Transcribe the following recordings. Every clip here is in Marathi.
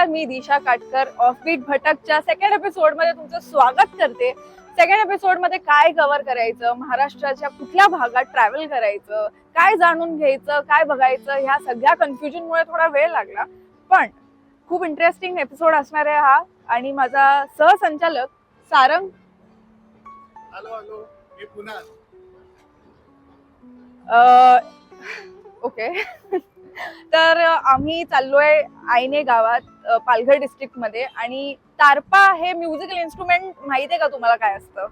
नमस्कार, मी दिशा काटकर ऑफबीट भटकच्या सेकंड एपिसोड मध्ये तुमचं स्वागत करते. सेकंड एपिसोड मध्ये काय कव्हर करायचं, महाराष्ट्राच्या कुठल्या भागात ट्रॅव्हल करायचं, काय जाणून घ्यायचं, काय बघायचं, ह्या सगळ्या कन्फ्युजन मुळे थोडा वेळ लागला, पण खूप इंटरेस्टिंग एपिसोड असणार आहे हा. आणि माझा सहसंचालक सारंग. हॅलो हॅलो, मी पुन्हा ओके. तर आम्ही चाललोय आयने गावात, पालघर डिस्ट्रिक्ट मध्ये. आणि तारपा हे म्युझिकल इन्स्ट्रुमेंट माहितीये का तुम्हाला काय असतं?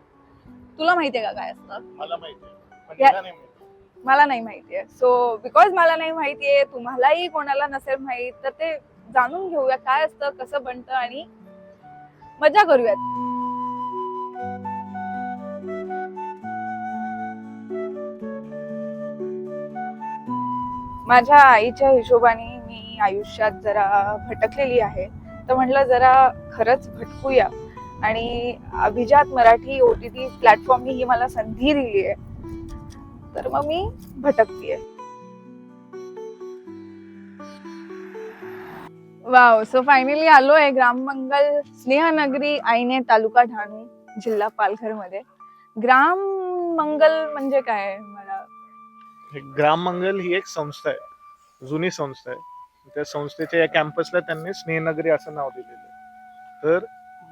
तुला माहितीये का काय असतं? मला माहिती आहे, पण या- हिला नाही माहिती. मला नाही माहितीये. सो बिकॉज मला नाही माहितीये, तुम्हालाही कोणाला नसेल माहित, तर ते जाणून घेऊया काय असतं, कसं बनतं आणि मजा करूयात. माझ्या आईच्या हिशोबाने मी आयुष्यात जरा भटकलेली आहे, तर म्हटलं जरा खरंच भटकूया. आणि अभिजात मराठी OTT प्लॅटफॉर्मनी ही मला संधी दिली आहे, तर मग मी भटकतीये. वाव. सो फायनली आलोय ग्राममंगल स्नेहनगरी आयने, तालुका डहाणू, जिल्हा पालघर मध्ये. ग्राममंगल म्हणजे काय? मला ग्राम मंगल ही एक संस्था आहे, जुनी संस्था आहे. त्या संस्थेच्या या कॅम्पसला त्यांनी स्नेहनगरी असं नाव दिलेलं आहे. तर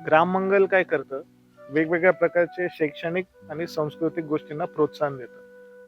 ग्राम मंगल काय करतं, वेगवेगळ्या प्रकारचे शैक्षणिक आणि सांस्कृतिक गोष्टींना प्रोत्साहन देतं.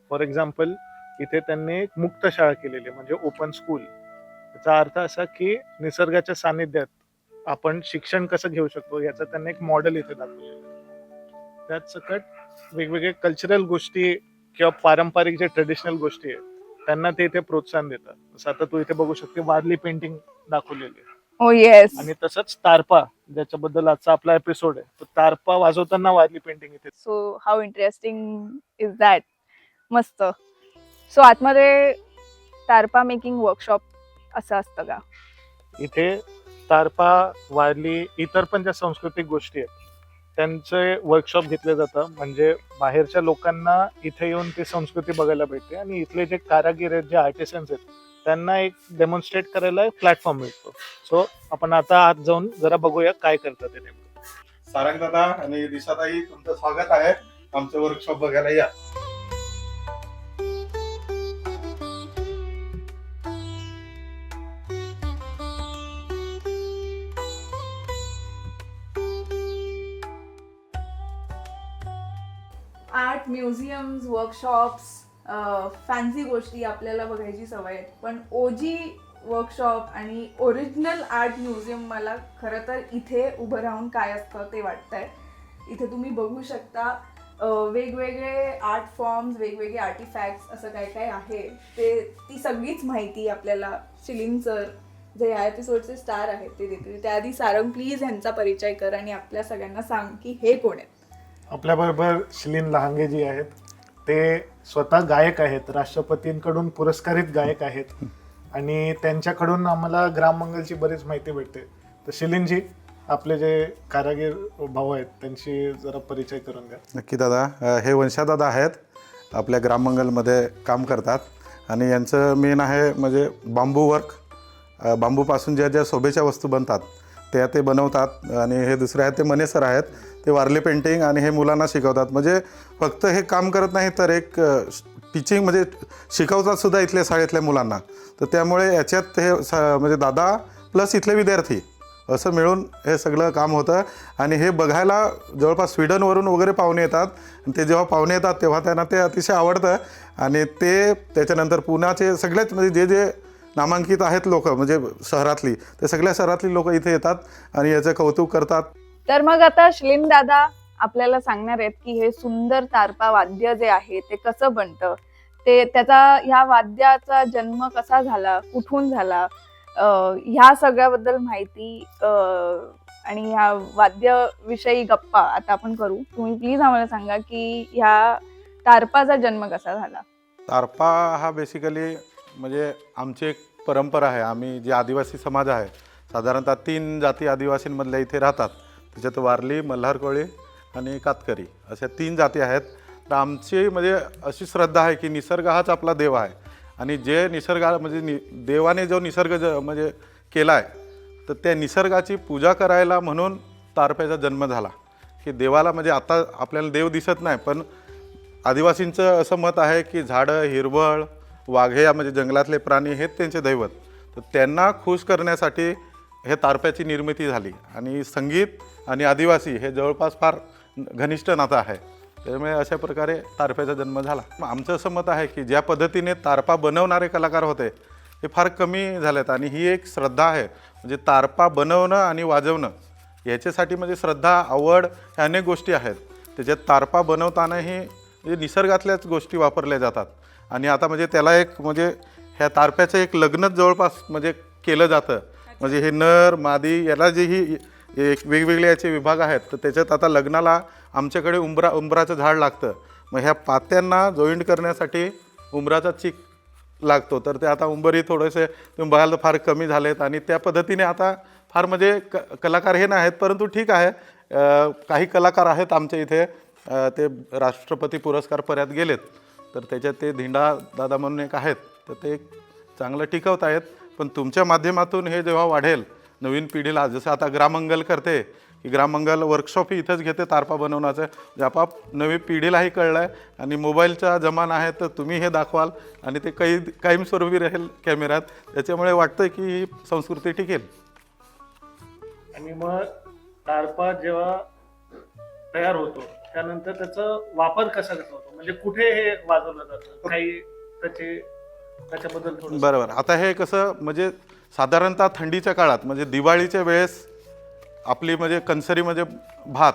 फॉर एक्झाम्पल, इथे त्यांनी एक मुक्त शाळा केलेली आहे, म्हणजे ओपन स्कूल. याचा अर्थ असा की निसर्गाच्या सानिध्यात आपण शिक्षण कसं घेऊ शकतो याचं त्यांनी एक मॉडेल इथे दाखवलेलं आहे. त्यात सकट वेगवेगळे कल्चरल गोष्टी किंवा पारंपरिक जे ट्रेडिशनल गोष्टी आहेत त्यांना ते इथे प्रोत्साहन देतात. जसं आता तू इथे बघू शकते, वारली पेंटिंग दाखवलेली आहे. ओ येस. आणि तसंच तारपा, ज्याच्याबद्दल आजचा आपला एपिसोड आहे, तो तारपा वाजवताना वारली पेंटिंग इथे. So how interesting is that. मस्त. सो आतमध्ये तारपा मेकिंग वर्कशॉप असं असतं का? इथे तारपा, वारली, इतर पण ज्या सांस्कृतिक गोष्टी आहेत त्यांचे वर्कशॉप घेतले जातं. म्हणजे बाहेरच्या लोकांना इथे येऊन ती संस्कृती बघायला भेटते आणि इथले जे कारागीर आहेत, जे आर्टिसन्स आहेत, त्यांना एक डेमॉन्स्ट्रेट करायला एक प्लॅटफॉर्म मिळतो. सो आपण आता आत जाऊन जरा बघूया काय करतात ते नेमकं. सारंग दादा आणि दिशाताई, तुमचं स्वागत आहे. आमचं वर्कशॉप बघायला या. आर्ट म्युझियम्स, वर्कशॉप्स, फॅन्सी गोष्टी आपल्याला बघायची सवय आहे, पण OG वर्कशॉप आणि ओरिजिनल आर्ट म्युझियम मला खरं तर इथे उभं राहून काय असतं ते वाटतंय. इथे तुम्ही बघू शकता वेगवेगळे आर्ट फॉर्म्स, वेगवेगळे आर्टिफॅक्ट्स, असं काय काय आहे ते, ती सगळीच माहिती आपल्याला शिलिंग सर, जे या एपिसोडचे स्टार आहेत, ते देतील. त्याआधी सारंग, प्लीज ह्यांचा परिचय कर आणि आपल्या सगळ्यांना सांग की हे कोण आहेत. आपल्याबरोबर शिलीन लहांगे जी आहेत, ते स्वतः गायक आहेत, राष्ट्रपतींकडून पुरस्कारित गायक आहेत. आणि त्यांच्याकडून आम्हाला ग्राम मंगलची बरीच माहिती भेटते. तर शिलीनजी, आपले जे कारागीर भाऊ आहेत त्यांची जरा परिचय करून द्या. नक्की दादा, हे वंशादादा आहेत, आपल्या ग्राममंगलमध्ये काम करतात. आणि यांचं मेन आहे म्हणजे बांबू वर्क. बांबूपासून ज्या ज्या शोभेच्या वस्तू बनतात त्या ते बनवतात. आणि हे दुसरे आहेत ते मने सर आहेत, ते वारली पेंटिंग आणि हे मुलांना शिकवतात. म्हणजे फक्त हे काम करत नाही तर एक टीचिंग म्हणजे शिकवतात सुद्धा इथल्या शाळेतल्या मुलांना. तर त्यामुळे याच्यात हे म्हणजे दादा प्लस इथले विद्यार्थी असं मिळून हे सगळं काम होतं. आणि हे बघायला जवळपास स्वीडनवरून वगैरे पाहुणे येतात. आणि ते जेव्हा पाहुणे येतात तेव्हा त्यांना ते अतिशय आवडतं. आणि ते त्याच्यानंतर पुण्याचे सगळेच म्हणजे जे जे नामांकित आहेत लोक, म्हणजे शहरातली, ते सगळ्या शहरातली लोक इथे येतात आणि याचं कौतुक करतात. तर मग आता शिलीन दादा आपल्याला सांगणार आहेत की हे सुंदर तारपा वाद्य जे आहे ते कसं बनतं, ते त्याचा, ह्या वाद्याचा जन्म कसा झाला, कुठून झाला, ह्या सगळ्याबद्दल माहिती आणि ह्या वाद्याविषयी गप्पा आता आपण करू. तुम्ही प्लीज आम्हाला सांगा की ह्या तारपाचा जन्म कसा झाला. तारपा हा बेसिकली म्हणजे आमची एक परंपरा आहे. आम्ही जे आदिवासी समाज आहे, साधारणतः 3 जाती आदिवासींमधल्या इथे राहतात. त्याच्यात वारली, मल्हार कोळी आणि कातकरी अशा 3 जाती आहेत. तर आमची म्हणजे अशी श्रद्धा आहे की निसर्ग हाच आपला देव आहे. आणि जे निसर्गा म्हणजे देवाने जो निसर्ग म्हणजे केला आहे तर त्या निसर्गाची पूजा करायला म्हणून तारप्याचा जन्म झाला, की देवाला म्हणजे आता आपल्याला देव दिसत नाही, पण आदिवासींचं असं मत आहे की झाडं, हिरवळ, वाघ्या म्हणजे जंगलातले प्राणी हेच त्यांचे दैवत. तर त्यांना खुश करण्यासाठी हे तारप्याची निर्मिती झाली. आणि संगीत आणि आदिवासी हे जवळपास फार घनिष्ठ नातं आहे, त्यामुळे अशा प्रकारे तारप्याचा जन्म झाला. मग आमचं असं मत आहे की ज्या पद्धतीने तारपा बनवणारे कलाकार होते हे फार कमी झालेत, आणि ही एक श्रद्धा आहे. म्हणजे तारपा बनवणं आणि वाजवणं याच्यासाठी म्हणजे श्रद्धा, आवड ह्या अनेक गोष्टी आहेत. त्याच्यात तारपा बनवतानाही म्हणजे निसर्गातल्याच गोष्टी वापरल्या जातात. आणि आता म्हणजे त्याला एक म्हणजे ह्या तारप्याचं एक लग्नच जवळपास म्हणजे केलं जातं. म्हणजे हे नर मादी याला जे ही एक वेगवेगळे याचे विभाग आहेत, तर त्याच्यात आता लग्नाला आमच्याकडे उंबराचं झाड लागतं. मग ह्या पात्यांना जॉईंट करण्यासाठी उंबराचा चिक लागतो. तर ते आता उंबरही थोडेसे तुम्ही बघाल तर फार कमी झालेत, आणि त्या पद्धतीने आता फार म्हणजे कलाकार हे नाही आहेत, परंतु ठीक आहे. काही कलाकार आहेत आमच्या इथे, ते राष्ट्रपती पुरस्कारपर्यंत गेलेत. तर त्याच्यात ते धिंडा दादा म्हणून एक आहेत, तर ते चांगलं टिकवत आहेत. पण तुमच्या माध्यमातून हे जेव्हा वाढेल नवीन पिढीला, जसं आता ग्राममंगल करते, की ग्राममंगल वर्कशॉप ही इथंच घेते तारपा बनवण्याचं, जे आपाप नवी पिढीलाही कळलं आहे. आणि मोबाईलचा जमाना आहे, तर तुम्ही हे दाखवाल आणि ते कायमस्वरूपी राहील कॅमेऱ्यात. त्याच्यामुळे वाटतं की ही संस्कृती टिकेल. आणि मग तारपा जेव्हा तयार होतो त्यानंतर त्याचा वापर कसा होतो, म्हणजे कुठे हे वाजवलं जातं, काही त्याच्याबद्दल थोडं. बरोबर. आता हे कसं म्हणजे साधारणतः थंडीच्या काळात म्हणजे दिवाळीच्या वेळेस आपली म्हणजे कंसरी म्हणजे भात,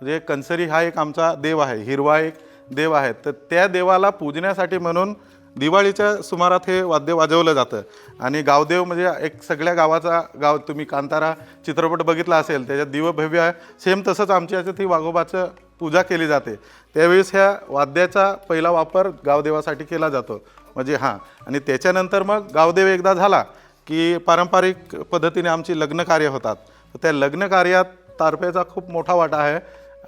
म्हणजे कंसरी हा एक आमचा देव आहे, हिरवा एक देव आहे. तर त्या देवाला पूजण्यासाठी म्हणून दिवाळीच्या सुमारात हे वाद्य वाजवलं जातं. आणि गावदेव म्हणजे एक सगळ्या गावाचा गाव, तुम्ही कांतारा चित्रपट बघितला असेल, त्याच्यात दिवभव्य आहे, सेम तसंच आमच्या याच्यात ही वाघोबाचं पूजा केली जाते. त्यावेळेस ह्या वाद्याचा पहिला वापर गावदेवासाठी केला जातो. म्हणजे हां, आणि त्याच्यानंतर मग गावदेव एकदा झाला की पारंपरिक पद्धतीने आमची लग्न कार्य होतात. तर त्या लग्न कार्यात तारप्याचा खूप मोठा वाटा आहे.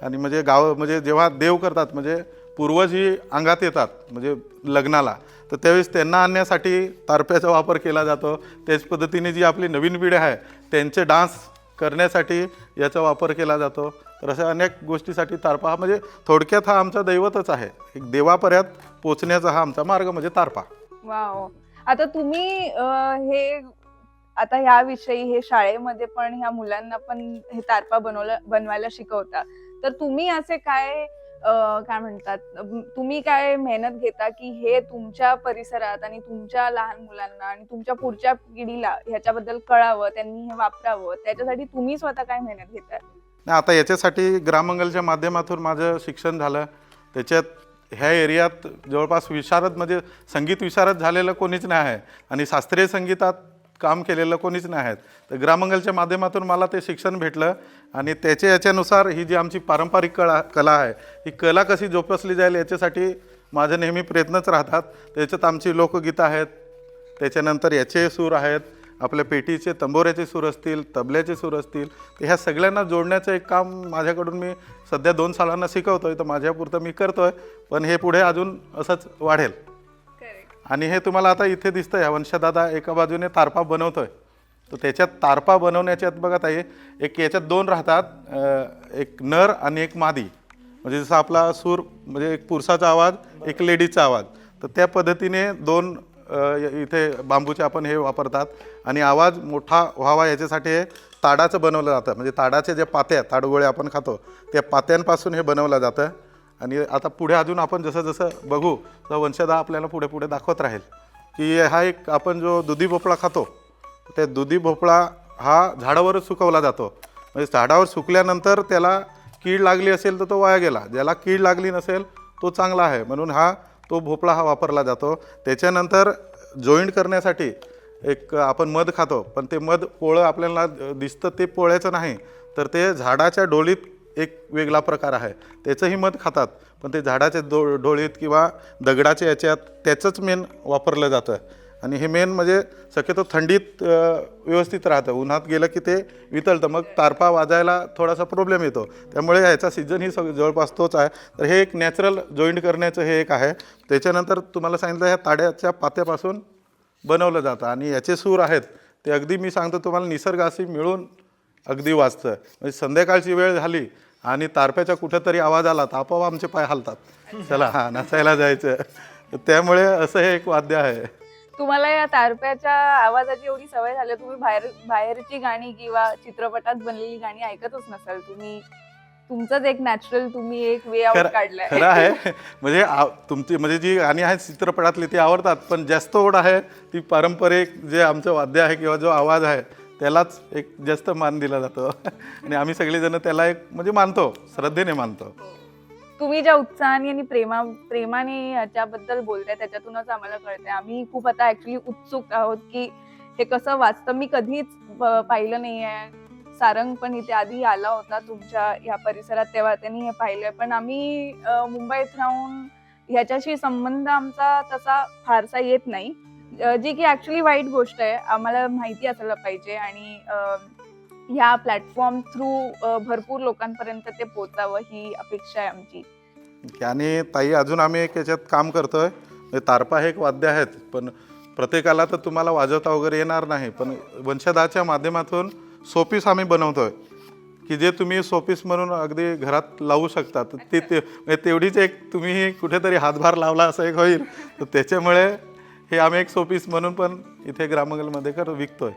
आणि म्हणजे म्हणजे जेव्हा देव करतात म्हणजे पूर्वज ही अंगात येतात म्हणजे लग्नाला, तर त्यावेळेस त्यांना आणण्यासाठी तारप्याचा वापर केला जातो. त्याच पद्धतीने जी आपली नवीन पिढी आहे त्यांचे डान्स करण्यासाठी याचा वापर केला जातो. तर अशा अनेक गोष्टीसाठी तारपा हा म्हणजे थोडक्यात हा आमचा दैवतच आहे. एक देवापर्यंत पोचण्याचा हा आमचा मार्ग म्हणजे तारपा. वाव. आता तुम्ही हे आता ह्याविषयी हे शाळेमध्ये पण ह्या मुलांना पण हे तारपा बनवायला शिकवता, तर तुम्ही असे काय म्हणतात, तुम्ही काय मेहनत घेता की हे तुमच्या परिसरात आणि तुमच्या लहान मुलांना आणि तुमच्या पुढच्या पिढीला ह्याच्याबद्दल कळावं, त्यांनी हे वापरावं, त्याच्यासाठी तुम्ही स्वतः काय मेहनत घेता? नाही, आता याच्यासाठी ग्राममंगलच्या माध्यमातून माझं शिक्षण झालं. त्याच्यात ह्या एरियात जवळपास विशारद म्हणजे संगीत विशारद झालेलं कोणीच नाही आहे, आणि शास्त्रीय संगीतात काम केलेलं कोणीच नाही आहेत. तर ग्राममंगलच्या माध्यमातून मला ते शिक्षण भेटलं, आणि याच्यानुसार ही जी आमची पारंपरिक कला आहे, ही कला कशी जोपासली जाईल याच्यासाठी माझे नेहमी प्रयत्नच राहतात. त्याच्यात आमची लोकगीतं आहेत, त्याच्यानंतर याचे सूर आहेत, आपल्या पेटीचे तंबोऱ्याचे सूर असतील, तबल्याचे सूर असतील, तर ह्या सगळ्यांना जोडण्याचं एक काम माझ्याकडून मी सध्या 2 सालांना शिकवतो आहे. तर माझ्यापुरतं मी करतो आहे, पण हे पुढे अजून असंच वाढेल. आणि हे तुम्हाला आता इथे दिसतं आहे, वंशदादा एका बाजूने तारपा बनवतो आहे. तर त्याच्यात तारपा बनवण्याच्यात बघा ताई, एक याच्यात 2 राहतात, एक नर आणि एक मादी. म्हणजे जसं आपला सूर म्हणजे एक पुरुषाचा आवाज, एक लेडीजचा आवाज, तर त्या पद्धतीने 2 इथे बांबूचे आपण हे वापरतात. आणि आवाज मोठा व्हावा याच्यासाठी हे ताडाचं बनवलं जातं. म्हणजे ताडाचे जे पात्या, ताडगोळे आपण खातो, त्या पात्यांपासून हे बनवलं जातं. आणि आता पुढे अजून आपण जसं जसं बघू तर वंशदा आपल्याला पुढे पुढे दाखवत राहील की हा एक आपण जो दुधी भोपळा खातो, त्या दुधी भोपळा हा झाडावरच सुकवला जातो. म्हणजे झाडावर सुकल्यानंतर त्याला कीड लागली असेल तर तो वाया गेला, ज्याला कीड लागली नसेल तो चांगला आहे, म्हणून तो भोपळा हा वापरला जातो. त्याच्यानंतर जॉईंट करण्यासाठी एक आपण मध खातो, पण ते मध पोळं आपल्याला दिसतं ते पोळ्याचं नाही, तर ते झाडाच्या डोलीत एक वेगळा प्रकार आहे, त्याचंही मध खातात. पण ते झाडाच्या डोळीत किंवा दगडाच्या याच्यात त्याचंच मेन वापरलं जातं. आणि हे मेन म्हणजे शक्यतो थंडीत व्यवस्थित राहतं, उन्हात गेलं की ते वितळतं, मग तारपा वाजायला थोडासा प्रॉब्लेम येतो. त्यामुळे ह्याचा सीझन ही जवळपास तोच आहे. तर हे एक नॅचरल जॉईंट करण्याचं हे एक आहे. त्याच्यानंतर तुम्हाला सांगितलं ह्या ताड्याच्या पात्यापासून बनवलं जातं. आणि याचे सूर आहेत ते अगदी मी सांगतो तुम्हाला निसर्गाशी मिळून अगदी वाजतं. म्हणजे संध्याकाळची वेळ झाली आणि तारप्याचा कुठेतरी आवाज आला तर आपोआप आमचे पाय हालतात, चला हां नाचायला जायचं. त्यामुळे असं हे एक वाद्य आहे. तुम्हाला या तारप्याच्या आवाजाची एवढी सवय झाली, तुम्ही बाहेरची गाणी किंवा चित्रपटात बनलेली गाणी ऐकतच नसाल. तुम्ही तुमचंच एक नॅचरल तुम्ही एक वे आउट काढलाय. खरं आहे. म्हणजे तुमची म्हणजे जी गाणी आहेत चित्रपटातली ती आवडतात, पण जास्त ओढ आहे ती पारंपरिक जे आमचं वाद्य आहे किंवा जो आवाज आहे त्यालाच एक जास्त मान दिला जातो. आणि आम्ही सगळेजण त्याला एक म्हणजे मानतो, श्रद्धेने मानतो. तुम्ही ज्या उत्साहाने आणि प्रेमाने याच्याबद्दल बोलताय त्याच्यातूनच आम्हाला कळतंय. आम्ही खूप आता ऍक्च्युली उत्सुक आहोत की हे कसं वाचतं. मी कधीच पाहिलं नाहीये. सारंग पण इथे आधी आला होता तुमच्या या परिसरात, तेव्हा त्यांनी हे पाहिलंय. पण आम्ही मुंबईत राहून ह्याच्याशी संबंध आमचा तसा फारसा येत नाही, जी की ऍक्च्युली वाईट गोष्ट आहे. आम्हाला माहिती असायला पाहिजे आणि ह्या प्लॅटफॉर्म थ्रू भरपूर लोकांपर्यंत ते पोहोचावं ही अपेक्षा आहे आमची. आणि ताई अजून आम्ही एक याच्यात काम करतोय. तारपा हे एक वाद्य आहेत, पण प्रत्येकाला तर तुम्हाला वाजवता वगैरे येणार नाही. पण वंशदाच्या माध्यमातून सोपीस आम्ही बनवतोय की जे तुम्ही सोपीस म्हणून अगदी घरात लावू शकता. ते तेवढीच एक तुम्ही कुठेतरी हातभार लावला असं एक होईल. तर त्याच्यामुळे हे आम्ही एक सोपीस म्हणून पण इथे ग्रामंगलमध्ये विकतोय.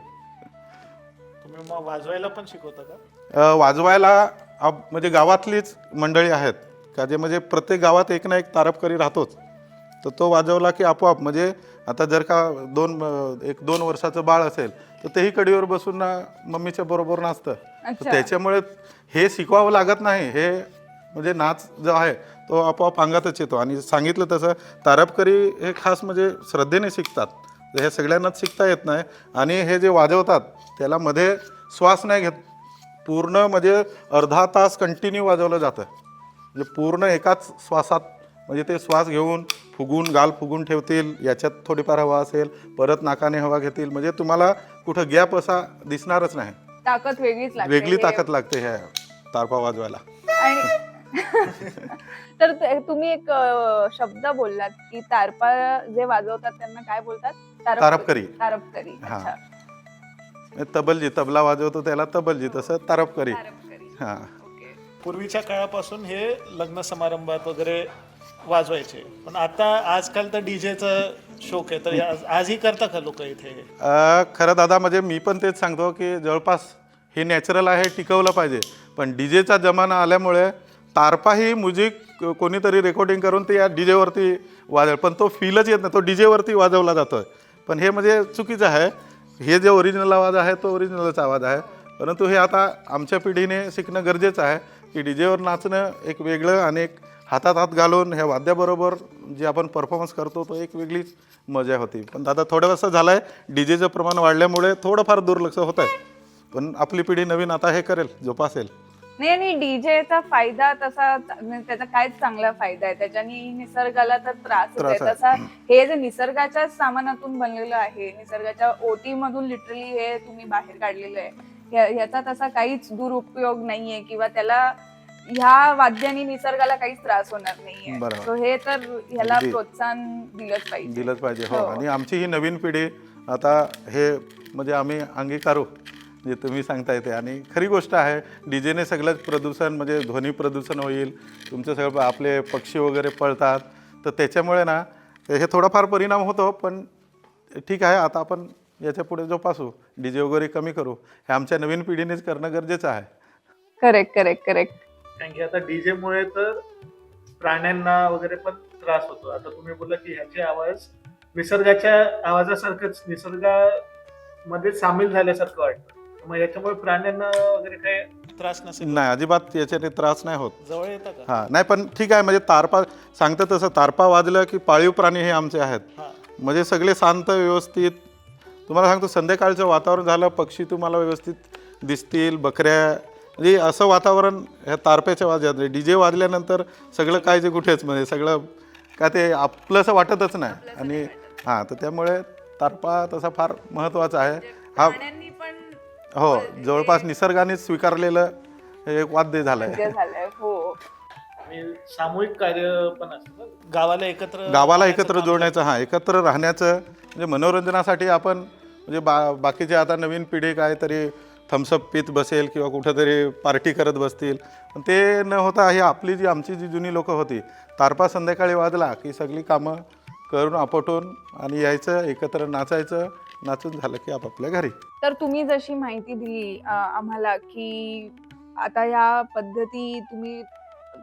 तुम्ही मग वाजवायला पण शिकवता का? वाजवायला म्हणजे गावातलीच मंडळी आहेत का जे म्हणजे प्रत्येक गावात एक ना एक तारपकरी राहतोच. तर तो वाजवला की आपोआप म्हणजे आता जर का 1-2 वर्षाचं बाळ असेल तर तेही कडीवर बसून ना मम्मीच्या बरोबर नाचतं. तर त्याच्यामुळे हे शिकवावं लागत नाही. हे म्हणजे नाच जो आहे तो आपोआप अंगातच येतो. आणि सांगितलं तसं तारपकरी हे खास म्हणजे श्रद्धेने शिकतात. हे सगळ्यांनाच शिकता येत नाही. आणि हे जे वाजवतात त्याला मध्ये श्वास नाही घेत, पूर्ण म्हणजे अर्धा तास कंटिन्यू वाजवलं जातं. म्हणजे पूर्ण एकाच श्वासात म्हणजे ते श्वास घेऊन फुगून गाल फुगून ठेवतील, याच्यात थोडीफार हवा असेल परत नाकाने हवा घेतील. म्हणजे तुम्हाला कुठं गॅप असा दिसणारच नाही. ताकद वेगळीच लागते, वेगळी ताकद लागते ह्या तारपा वाजवायला. तर तुम्ही एक शब्द बोललात की तारपा जे वाजवतात त्यांना काय बोलतात? तारपकरी. तारपकरी. हा, तबलजी तबला वाजवतो त्याला तबलजी, तसं तारपकरी. हा, पूर्वीच्या काळापासून हे लग्न समारंभात वगैरे वाजवायचे, पण आता आजकाल तर डीजेचं शौक आहे. तर आजही करता का लोक इथे? खरं दादा म्हणजे मी पण तेच सांगतो की जवळपास हे नॅचरल आहे, टिकवलं पाहिजे. पण डीजेचा जमाना आल्यामुळे तारपा ही म्युझिक कोणीतरी रेकॉर्डिंग करून ते या डीजेवरती वाजव, पण तो फीलच येत नाही, तो डीजेवरती वाजवला जातोय. पण हे म्हणजे चुकीचं आहे. हे जे ओरिजिनल आवाज आहे तो ओरिजिनलच आवाज आहे. परंतु हे आता आमच्या पिढीने शिकणं गरजेचं आहे की डीजेवर नाचणं एक वेगळं आणि एक हातात हात घालून ह्या वाद्याबरोबर जे आपण परफॉर्मन्स करतो तो एक वेगळीच मजा होती. पण दादा थोडं असं झालं आहे डीजेचं प्रमाण वाढल्यामुळे थोडंफार दुर्लक्ष होत आहे. पण आपली पिढी नवीन आता हे करेल, जोपासेल. नाही, आणि डीजेचा फायदा तसा त्याचा काय चांगला फायदा आहे, त्याच्याने निसर्गाला तर त्रास होतोय. तसा हे जे निसर्गाच्या सामानातून बनलेलं आहे, निसर्गाच्या ओटी मधून लिटरली हे तुम्ही बाहेर काढलेलं आहे, याचा तसा काहीच दुरुपयोग नाहीये किंवा त्याला ह्या वाद्याने निसर्गाला काहीच त्रास होणार नाहीये. सो हे तर ह्याला प्रोत्साहन दिलंच पाहिजे. हो, आणि आमची ही नवीन पिढी आता हे म्हणजे आम्ही अंगीकारू जे तुम्ही सांगता येते. आणि खरी गोष्ट आहे डीजेने सगळंच प्रदूषण म्हणजे ध्वनी प्रदूषण होईल, तुमचं सगळं आपले पक्षी वगैरे पळतात. तर त्याच्यामुळे ना हे थोडाफार परिणाम होतो. पण ठीक आहे, आता आपण याच्या पुढे जोपासू, डीजे वगैरे कमी करू. हे आमच्या नवीन पिढीनेच करणं गरजेचं आहे. करेक्ट. कारण की आता डीजे मुळे तर प्राण्यांना वगैरे पण त्रास होतो. आता तुम्ही बोलला की ह्याचे आवाज निसर्गाच्या आवाजासारखंच निसर्गामध्ये सामील झाल्यासारखं वाटतं. मग याच्यामुळे प्राण्यांना वगैरे काही त्रास नसेल? नाही, अजिबात याच्याने त्रास नाही होत. जवळ येतं का? हां, नाही, पण ठीक आहे. म्हणजे तारपा सांगतं तसं तारपा वाजलं की पाळीव प्राणी हे आमचे आहेत. म्हणजे सगळे शांत व्यवस्थित. तुम्हाला सांगतो संध्याकाळचं वातावरण झालं, पक्षी तुम्हाला व्यवस्थित दिसतील, बकऱ्या, म्हणजे असं वातावरण ह्या तारप्याच्या वाजत. डीजे वाजल्यानंतर सगळं काय जे कुठेच म्हणजे सगळं काय ते आपलंसं वाटतच नाही. आणि हां, तर त्यामुळे तारपा तसा फार महत्त्वाचा आहे. हा, हो, जवळपास निसर्गानेच स्वीकारलेलं एक वाद्य झालंय. आणि सामूहिक कार्य पण असतं, गावाला एकत्र जोडण्याचं, एकत्र राहण्याचं. म्हणजे मनोरंजनासाठी आपण म्हणजे बाकीचे आता नवीन पिढी काहीतरी थम्सअप पीत बसेल किंवा कुठंतरी पार्टी करत बसतील. पण ते न होता ही आपली जी आमची जी जुनी लोकं होती, तारपा संध्याकाळी वाजला की सगळी कामं करून आपटून आणि यायचं, एकत्र नाचायचं, नाचून झालं की आपापल्या घरी. तर तुम्ही जशी माहिती दिली आम्हाला की आता या पद्धती तुम्ही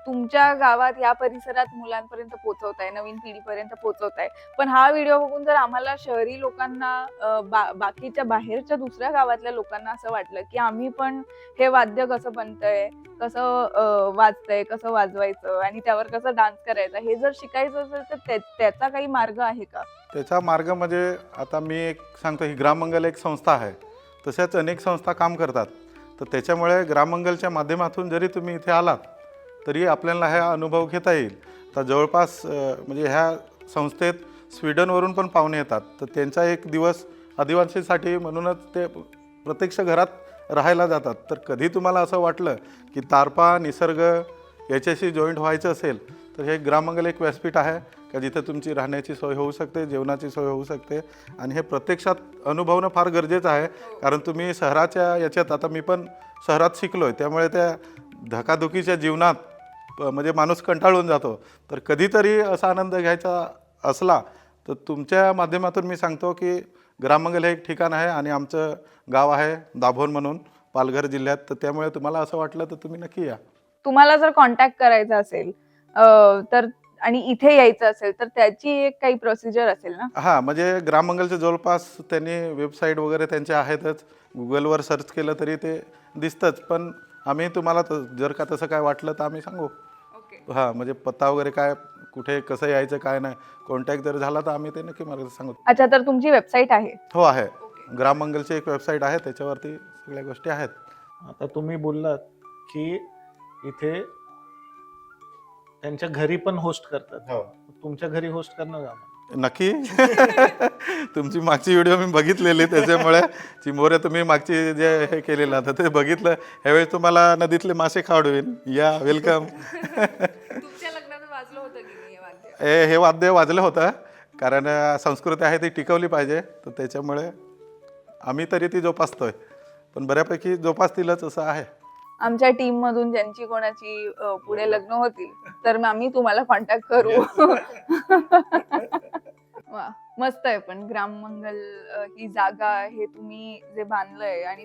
तुमच्या गावात या परिसरात मुलांपर्यंत पोहोचवताय, नवीन पिढीपर्यंत पोहोचवताय. पण हा व्हिडिओ बघून जर आम्हाला शहरी लोकांना बाकीच्या बाहेरच्या दुसऱ्या गावातल्या लोकांना असं वाटलं की आम्ही पण हे वाद्य कसं बनतंय, कसं वाजतंय, कसं वाजवायचं आणि त्यावर कसं डान्स करायचा, हे जर शिकायचं असेल तर त्याचा काही मार्ग आहे का? त्याचा मार्ग म्हणजे आता मी एक सांगतो, ही ग्राममंगल एक संस्था आहे. तशाच अनेक संस्था काम करतात. तर त्याच्यामुळे ग्राममंगलच्या माध्यमातून जरी तुम्ही इथे आलात तरी आपल्याला हा अनुभव घेता येईल. तर जवळपास म्हणजे ह्या संस्थेत स्वीडनवरून पण पाहुणे येतात. तर त्यांचा एक दिवस आदिवासीसाठी म्हणूनच ते प्रत्यक्ष घरात राहायला जातात. तर कधी तुम्हाला असं वाटलं की तारपा, निसर्ग याच्याशी जॉईंट व्हायचं असेल तर हे ग्राममंगल एक व्यासपीठ आहे का जिथे तुमची राहण्याची सोय होऊ शकते, जेवणाची सोय होऊ शकते. आणि हे प्रत्यक्षात अनुभवणं फार गरजेचं आहे. कारण तुम्ही शहराच्या याच्यात, आता मी पण शहरात शिकलो आहे, त्यामुळे त्या धकाधुकीच्या जीवनात म्हणजे माणूस कंटाळून जातो. तर कधीतरी असा आनंद घ्यायचा असला तर तुमच्या माध्यमातून मी सांगतो की ग्राममंगल हे एक ठिकाण आहे. आणि आमचं गाव आहे दाभोण म्हणून, पालघर जिल्ह्यात. तर त्यामुळे तुम्हाला असं वाटलं तर तुम्ही नक्की या. तुम्हाला जर कॉन्टॅक्ट करायचा असेल तर आणि इथे यायचं असेल तर त्याची एक काही प्रोसिजर असेल ना? हां, म्हणजे ग्राममंगलच्या जवळपास त्यांनी वेबसाईट वगैरे त्यांच्या आहेतच. गुगलवर सर्च केलं तरी ते दिसतंच. पण आम्ही तुम्हाला जर का तसं काय वाटलं तर आम्ही सांगू. हां, म्हणजे पत्ता वगैरे काय, कुठे कसं यायचं काय नाही, कॉन्टॅक्ट जर झाला तर आम्ही ते नक्की मला सांगू. अच्छा, तर तुमची वेबसाईट आहे? हो आहे. ग्राममंगलची एक वेबसाईट आहे, त्याच्यावरती सगळ्या गोष्टी आहेत. आता तुम्ही बोललात की इथे त्यांच्या घरी पण होस्ट करतात. हो, तुमच्या घरी होस्ट करणं का? नक्की. तुमची मागची व्हिडिओ मी बघितलेली, त्याच्यामुळे चिंबोऱ्या तुम्ही मागची जे हे केलेलं आता ते बघितलं. ह्यावेळेस तुम्हाला नदीतले मासे खावडवीन. या, वेलकम. तुमच्या लग्नात वाजलं होतं की नाही हे वाद्य? हे वाद्य वाजलं होतं, कारण संस्कृती आहे ती टिकवली पाहिजे. तर त्याच्यामुळे आम्ही तरी ती जोपासतोय, पण बऱ्यापैकी जोपासतीलच असं आहे. आमच्या टीम मधून ज्यांची कोणाची पुढे लग्न होतील तर मग आम्ही तुम्हाला कॉन्टॅक्ट करू. वा, मस्त आहे. पण ग्राममंगल ही जागा, हे तुम्ही जे बांधलंय आणि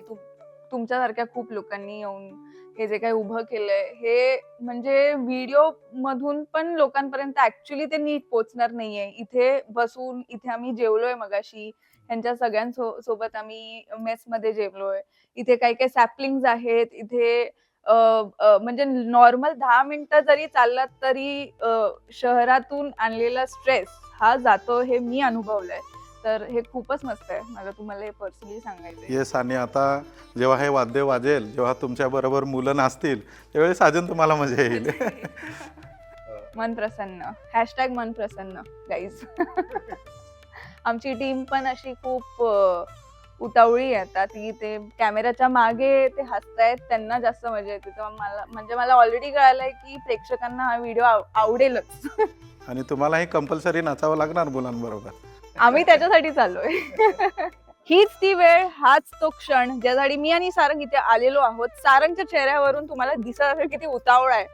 तुमच्यासारख्या खूप लोकांनी येऊन हे जे काही उभं केलंय, हे म्हणजे व्हिडिओ मधून पण लोकांपर्यंत ऍक्च्युली ते नीट पोहोचणार नाहीये. इथे बसून, इथे आम्ही जेवलोय मगाशी, ह्यांच्या सगळ्यांसोबत आम्ही मेस मध्ये जेवलोय. इथे काही काही सॅपलिंग्स आहेत. इथे म्हणजे नॉर्मल 10 मिनिटं जरी चाललात तरी शहरातून आणलेला स्ट्रेस हा जातो, हे मी अनुभवलंय. तर हे खूपच मस्त आहे. मला तुम्हाला हे पर्सनली सांगायचंय. येस. आणि आता जेव्हा हे वाद्य वाजेल, जेव्हा तुमच्या बरोबर मुलं नाचतील, त्यावेळेस अजून तुम्हाला मजा येईल. मन प्रसन्न. हॅशटॅग मन प्रसन्न गाईज. आमची टीम पण अशी खूप उतावळी येतात की ते कॅमेराच्या मागे ते हसतायत, त्यांना जास्त मजा येते. तेव्हा मला ऑलरेडी कळालंय की प्रेक्षकांना हा व्हिडिओ आवडेलच. आणि तुम्हालाही कंपल्सरी नाचावं लागणार मुलांबरोबर. आम्ही त्याच्यासाठी चाललोय. हीच ती वेळ, हाच तो क्षण ज्यासाठी मी आणि सारंग इथे आलेलो आहोत. सारंगच्या चेहऱ्यावरून तुम्हाला दिसत असेल किती उतावळा आहे.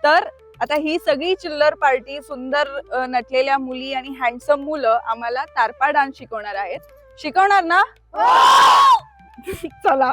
तर आता ही सगळी चिल्लर पार्टी, सुंदर नटलेल्या मुली आणि हँडसम मुलं आम्हाला तारपा डान्स शिकवणार आहेत. शिकवणार ना? चला.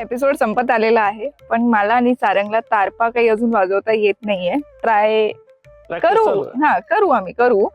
एपिसोड संपत आलेला आहे, पण मला आणि सारंगला तारपा काही अजून वाजवता येत नाहीये. ट्राय Practice करू, चालू आहे. हा करू आम्ही करू.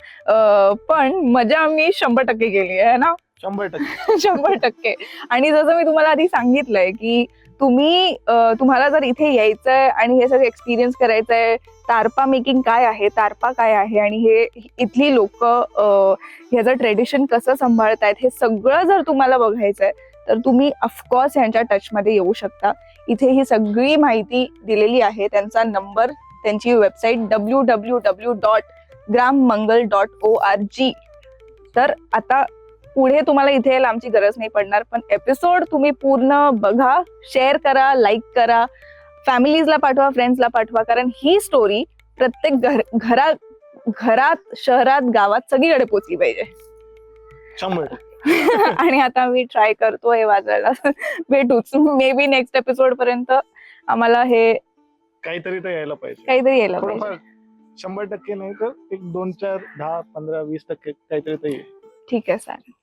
पण मजा आम्ही 100% केली आहे ना. 100%. 100%. आणि जसं मी तुम्हाला आधी सांगितलंय की तुम्हाला जर इथे यायचंय आणि हे सगळं एक्सपिरियन्स करायचंय, तारपा मेकिंग काय आहे, तारपा काय आहे आणि हे इथली लोक ह्याचं ट्रेडिशन कसं सांभाळतायत, हे सगळं जर तुम्हाला बघायचंय तर तुम्ही ऑफकोर्स यांच्या टचमध्ये येऊ शकता. इथे ही सगळी माहिती दिलेली आहे. त्यांचा नंबर, त्यांची वेबसाईट www.grammangal.org. तर आता पुढे तुम्हाला इथे यायला आमची गरज नाही पडणार, पण एपिसोड तुम्ही पूर्ण बघा, शेअर करा, लाईक करा, फॅमिलीजला पाठवा, फ्रेंड्सला पाठवा, कारण ही स्टोरी प्रत्येक घरात, शहरात, गावात सगळीकडे पोचली पाहिजे. 100%. आणि आता मी ट्राय करतोय वाजायला. भेटूच मे बी नेक्स्ट एपिसोड पर्यंत. आम्हाला हे काहीतरी तर यायला पाहिजे. काहीतरी यायला थोडंफार पाहिजे. 100% नाही तर एक 2, 4, 10, 15, 20% काहीतरी तर येईल. ठीक आहे, चालेल.